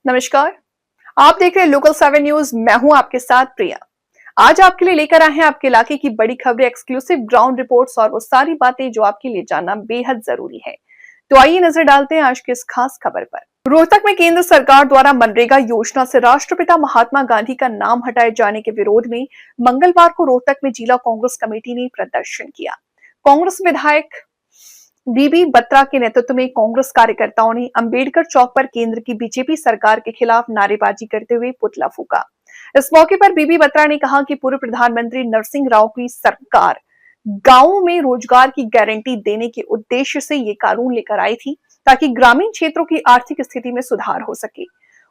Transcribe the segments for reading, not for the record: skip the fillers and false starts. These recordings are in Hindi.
नमस्कार। आप देख रहे हैं लोकल 7 न्यूज। मैं हूं आपके साथ प्रिया। आज आपके लिए लेकर आए हैं आपके इलाके की बड़ी खबरें, एक्सक्लूसिव ग्राउंड रिपोर्ट्स और वो सारी बातें जो आपके लिए जानना बेहद जरूरी है। तो आइए नजर डालते हैं आज की इस खास खबर पर। रोहतक में केंद्र सरकार द्वारा मनरेगा योजना से राष्ट्रपिता महात्मा गांधी का नाम हटाए जाने के विरोध में मंगलवार को रोहतक में जिला कांग्रेस कमेटी ने प्रदर्शन किया। कांग्रेस विधायक बीबी बत्रा के नेतृत्व में कांग्रेस कार्यकर्ताओं ने अंबेडकर चौक पर केंद्र की बीजेपी सरकार के खिलाफ नारेबाजी करते हुए पुतला फूका। इस मौके पर बीबी बत्रा ने कहा कि पूर्व प्रधानमंत्री नरसिंह राव की सरकार गांवों में रोजगार की गारंटी देने के उद्देश्य से ये कानून लेकर आई थी ताकि ग्रामीण क्षेत्रों की आर्थिक स्थिति में सुधार हो सके।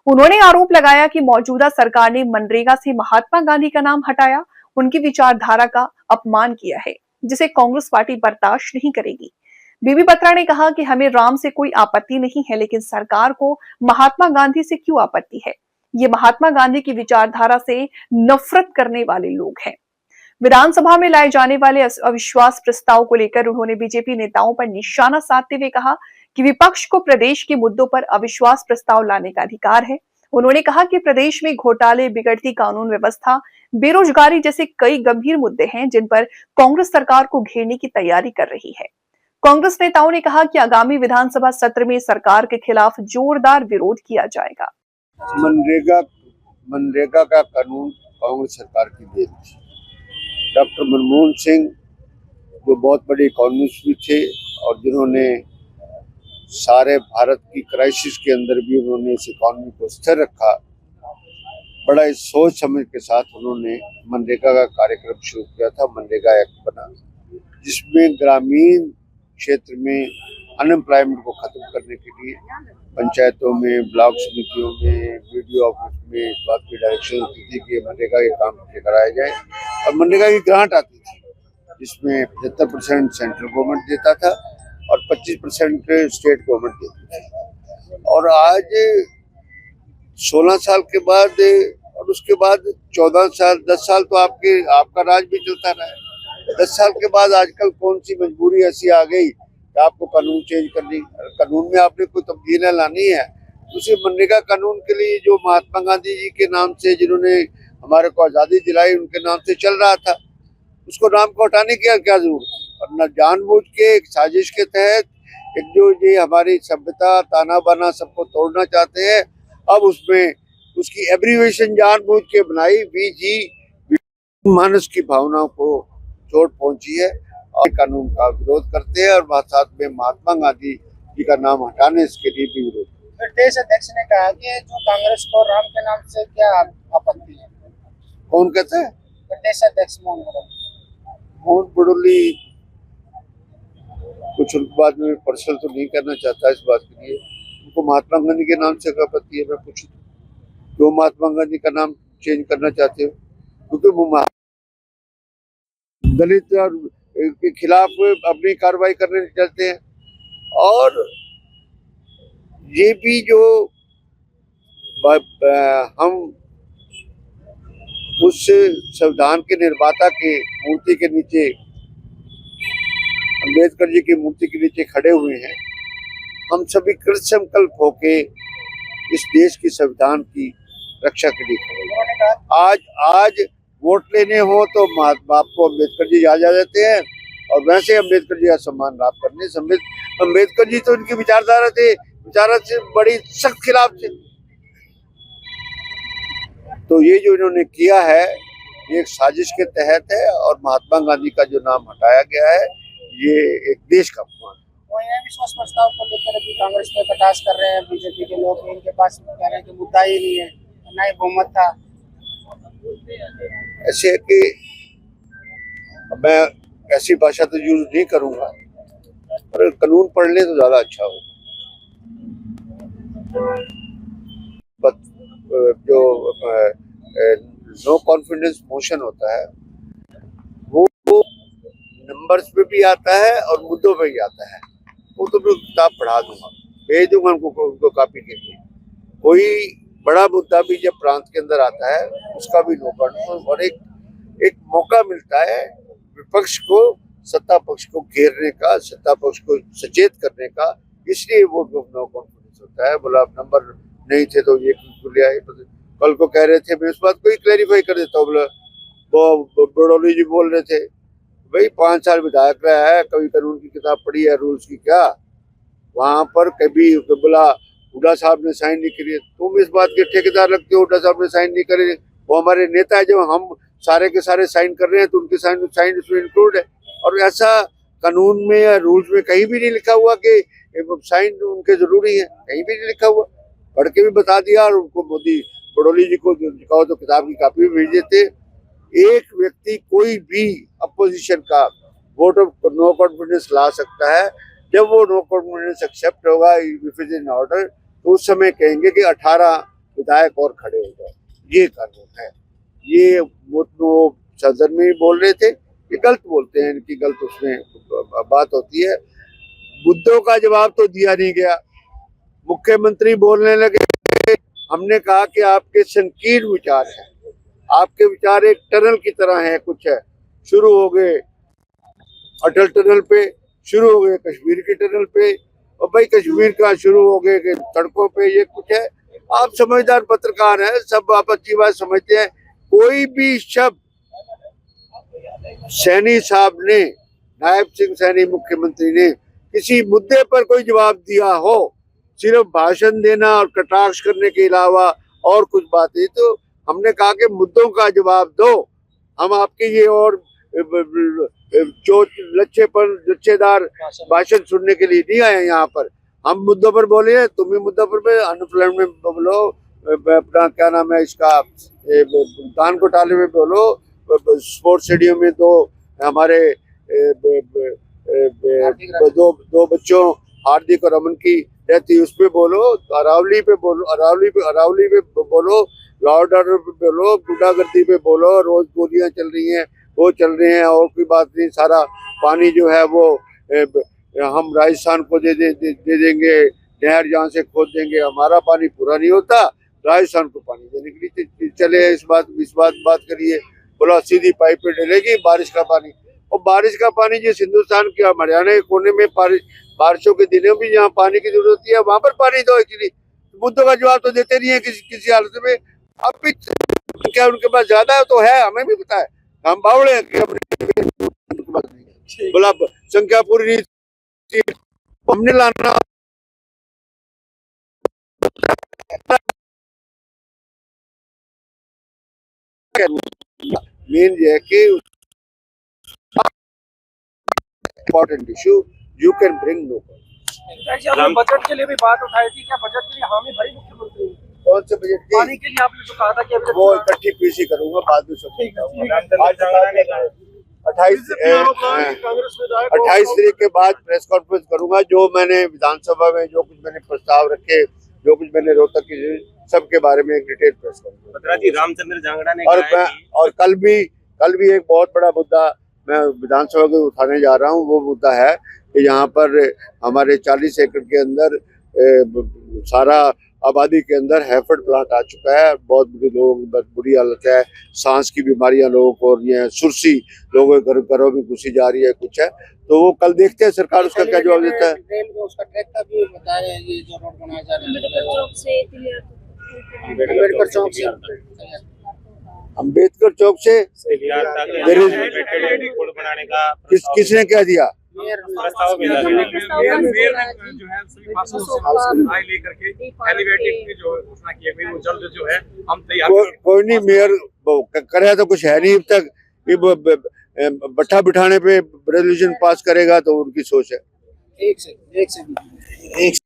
उन्होंने आरोप लगाया कि मौजूदा सरकार ने मनरेगा से महात्मा गांधी का नाम हटाया, उनकी विचारधारा का अपमान किया है, जिसे कांग्रेस पार्टी बर्दाश्त नहीं करेगी। बीबी बत्रा ने कहा कि हमें राम से कोई आपत्ति नहीं है, लेकिन सरकार को महात्मा गांधी से क्यों आपत्ति है। ये महात्मा गांधी की विचारधारा से नफरत करने वाले लोग हैं। विधानसभा में लाए जाने वाले अविश्वास प्रस्ताव को लेकर उन्होंने बीजेपी नेताओं पर निशाना साधते हुए कहा कि विपक्ष को प्रदेश के मुद्दों पर अविश्वास प्रस्ताव लाने का अधिकार है। उन्होंने कहा कि प्रदेश में घोटाले, बिगड़ती कानून व्यवस्था, बेरोजगारी जैसे कई गंभीर मुद्दे हैं जिन पर कांग्रेस सरकार को घेरने की तैयारी कर रही है। कांग्रेस नेताओं ने कहा कि आगामी विधानसभा सत्र में सरकार के खिलाफ जोरदार विरोध किया जाएगा। मनरेगा मनरेगा का कानून कांग्रेस सरकार की देन थी। डॉक्टर मनमोहन सिंह जो बहुत बड़े इकोनॉमिस्ट भी थे और जिन्होंने सारे भारत की क्राइसिस के अंदर भी उन्होंने इस इकोनॉमी को स्थिर रखा, बड़ा इस सोच समझ के साथ उन्होंने मनरेगा का कार्यक्रम शुरू किया था। मनरेगा एक्ट बना जिसमें ग्रामीण क्षेत्र में अनएम्प्लॉयमेंट को खत्म करने के लिए पंचायतों में, ब्लॉक समितियों में, बीडीओ ऑफिस में इस बात की डायरेक्शन होती थी कि मनरेगा के काम कराया जाए और मनरेगा की ग्रांट आती थी जिसमें 75% सेंट्रल गवर्नमेंट देता था और 25% स्टेट गवर्नमेंट देती थी। और आज 16 साल के बाद और उसके बाद 14 साल 10 साल तो आपका राज भी चलता रहा है। 10 साल के बाद आजकल कौन सी मजबूरी ऐसी आ गई कि आपको कानून चेंज करनी, कानून में आपने कोई तब्दीलियां लानी है। उसी मनरेगा कानून के लिए जो महात्मा गांधी जी के नाम से जिन्होंने हमारे को आज़ादी दिलाई उनके नाम से चल रहा था, उसको नाम को हटाने की क्या जरूरत है। और न जानबूझ के एक साजिश के तहत एक जो ये हमारी सभ्यता ताना बाना सबको तोड़ना चाहते हैं, अब उसमें उसकी एब्रीवेशन जानबूझ के बनाई बीजी मानस की भावनाओं को चोट पहुंची है और कानून का विरोध करते हैं और साथ में महात्मा गांधी जी का नाम हटाने इसके लिए भी विरोध। प्रदेश अध्यक्ष ने कहा कि जो कांग्रेस को राम के नाम से क्या आपत्ति है। कौन कहता है? प्रदेश अध्यक्ष मोहन बुडोली कुछ उनके बाद में पर्सनल तो नहीं करना चाहता इस बात के लिए। उनको महात्मा गांधी के नाम से क्या आपत्ति है? मैं पूछूं क्यों महात्मा गांधी का नाम चेंज करना चाहते हो? क्योंकि वो दलित और के खिलाफ अपनी कार्रवाई करने चलते हैं। और ये भी जो हम उस संविधान के निर्माता के मूर्ति के नीचे, अम्बेडकर जी की मूर्ति के नीचे खड़े हुए हैं, हम सभी कृत संकल्प होके इस देश की संविधान की रक्षा के लिए खड़े। आज वोट लेने हो तो आपको अम्बेडकर जी याद आ जाते हैं और वैसे अम्बेडकर जी का सम्मान आप करने। अम्बेडकर जी तो इनकी विचारधारा से बड़ी सख्त खिलाफ थे। तो ये जो इन्होंने किया है ये एक साजिश के तहत है और महात्मा गांधी का जो नाम हटाया गया है ये एक देश का अपमान है। विश्वास प्रस्ताव को लेकर अभी कांग्रेस पे कटाक्ष कर रहे हैं बीजेपी के लोग, इनके पास कह रहे हैं कि मुद्दा ही नहीं है, ना ही बहुमत था। ऐसे है कि मैं ऐसी भाषा तो यूज नहीं करूंगा, पर कानून पढ़ ले तो ज्यादा अच्छा हो। जो नो कॉन्फिडेंस मोशन होता है वो नंबर्स पे भी आता है और मुद्दों पे भी आता है। वो तो मैं किताब पढ़ा दूंगा, भेज दूंगा उनको कॉपी के लिए। कोई बड़ा मुद्दा भी जब प्रांत के अंदर आता है उसका भी नोकन और एक मौका मिलता है विपक्ष को सत्ता पक्ष को घेरने का, सत्ता पक्ष को सचेत करने का, इसलिए वो नो कॉन्फिडेंस होता है। बोला नंबर नहीं थे तो ये क्यों ले आए। कल को कह रहे थे, मैं इस बात को ही क्लैरिफाई कर देता हूँ। बोला वो बड़ोली जी बोल रहे थे, भाई 5 साल विधायक रहा है, कभी कानून की किताब पढ़ी है, रूल्स की क्या? वहां पर कभी बोला हुड्डा साहब ने साइन नहीं करी, तुम इस बात के ठेकेदार लगते हो, हुड्डा साहब ने साइन नहीं करे, वो हमारे नेता है, जब हम सारे के सारे साइन कर रहे हैं तो उनके साइन उसमें इंक्लूड है। और ऐसा कानून में या रूल्स में कहीं भी नहीं लिखा हुआ कि साइन उनके जरूरी है, कहीं भी नहीं लिखा हुआ। पढ़ के भी बता दिया, और उनको मोदी बड़ोली जी को कहो तो किताब की कॉपी भी भेज देते। एक व्यक्ति कोई भी अपोजिशन का वोट ऑफ नो कॉन्फिडेंस ला सकता है, जब वो नो कॉन्फिडेंस एक्सेप्ट होगा if it is in order, तो उस समय कहेंगे कि 18 विधायक और खड़े हो जाए। ये कानून है। ये वो सदन में बोल रहे थे कि गलत बोलते हैं, इनकी गलत उसमें बात होती है। मुद्दों का जवाब तो दिया नहीं गया। मुख्यमंत्री बोलने लगे, हमने कहा कि आपके संकीर्ण विचार हैं, आपके विचार एक टनल की तरह है, कुछ है, शुरू हो गए अटल टनल पे, शुरू हो गए कश्मीर की टनल पे, और भाई कश्मीर का शुरू हो गए सड़कों पे, ये कुछ है। आप समझदार पत्रकार हैं, सब आप अच्छी बात समझते हैं। कोई भी शब्द सैनी साहब ने, नायब सिंह सैनी मुख्यमंत्री ने किसी मुद्दे पर कोई जवाब दिया हो, सिर्फ भाषण देना और कटाक्ष करने के अलावा और कुछ बात नहीं, तो हमने कहा कि मुद्दों का जवाब दो। हम आपके ये और लच्छेदार भाषण सुनने के लिए नहीं आए यहाँ पर। हम मुद्दों पर बोले, तुम भी मुद्दों पर अनएम्प्लॉयमेंट में बोलो, अपना क्या नाम है इसका, धान घोटाले में बोलो, स्पोर्ट्स स्टेडियम में दो हमारे दो बच्चों हार्दिक और अमन की डेथ उस पे बोलो, अरावली पे बोलो, लॉ एंड ऑर्डर पे बोलो, गुंडागर्दी पे बोलो, रोज गोलियां चल रही हैं, वो चल रहे हैं, और कोई बात नहीं। सारा पानी जो है वो हम राजस्थान को दे देंगे, नहर जहाँ से खोद देंगे, हमारा पानी पूरा नहीं होता, राजस्थान को पानी देने के लिए चले। इस बात करिए, बोला सीधी पाइप पे डलेगी बारिश का पानी, और बारिश का पानी जिस हिंदुस्तान के हरियाणा के कोने में बारिशों के दिनों में जहाँ पानी की जरूरत होती है, वहां पर पानी दो। एक्चुअली मुद्दों का जवाब तो देते नहीं है किसी हालत में। अब भी क्या उनके पास ज्यादा है तो है, हमें भी पता है, हम बावड़े हैं कि बोला संख्या पूरी नहीं, हमने लाना मेन ये है कि important issue you can bring no. आपने बजट के लिए भी बात उठाई थी, क्या बजट के लिए हामी भरी मुख्यमंत्री? कौन से बजट की? पानी के लिए आपने जो कहा था कि अभी वो इकट्ठी पीसी करूंगा, बाद में सब 28 तारीख के बाद प्रेस कॉन्फ्रेंस करूंगा। जो मैंने विधानसभा में जो कुछ मैंने प्रस्ताव रखे, जो कुछ मैंने रोहतक की सबके बारे में एक detail press conference. Ramchandra Jangra ने और कल भी एक बहुत बड़ा मुद्दा मैं विधानसभा को उठाने जा रहा हूँ। वो मुद्दा है कि यहाँ पर हमारे 40 एकड़ के अंदर सारा आबादी के अंदर हैफर्ड प्लांट आ चुका है। बहुत बुरी हालत है, सांस की बीमारियां लोगों को हो रही है, सुरसी लोगों के घरों में घुसी जा रही है, कुछ है। तो वो कल देखते हैं सरकार उसका क्या जवाब देता है। उसका ट्रैक का भी बता रहे हैं, ये जो रोड बनाया जा रहा है अम्बेडकर चौक से किसने कह दिया? प्रस्ताव मिला जो है सभी भाषाओं से राय लेकर के एलिवेटेड की जो घोषणा की गई वो जल्द जो है हम तैयार कोई नहीं, मेयर करे तो कुछ है नहीं अब तक। बट्ठा बिठाने पे रेजोल्यूशन पास करेगा तो उनकी सोच है।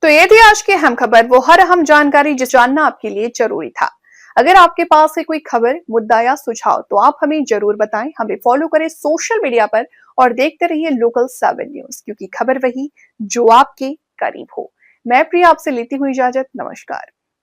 तो ये थी आज की अहम खबर, वो हर अहम जानकारी जिस जानना आपके लिए जरूरी था। अगर आपके पास है कोई खबर, मुद्दा या सुझाव तो आप हमें जरूर बताएं। हमें फॉलो करें सोशल मीडिया पर और देखते रहिए लोकल 7 न्यूज, क्योंकि खबर वही जो आपके करीब हो। मैं प्रिया आपसे लेती हुई इजाजत, नमस्कार।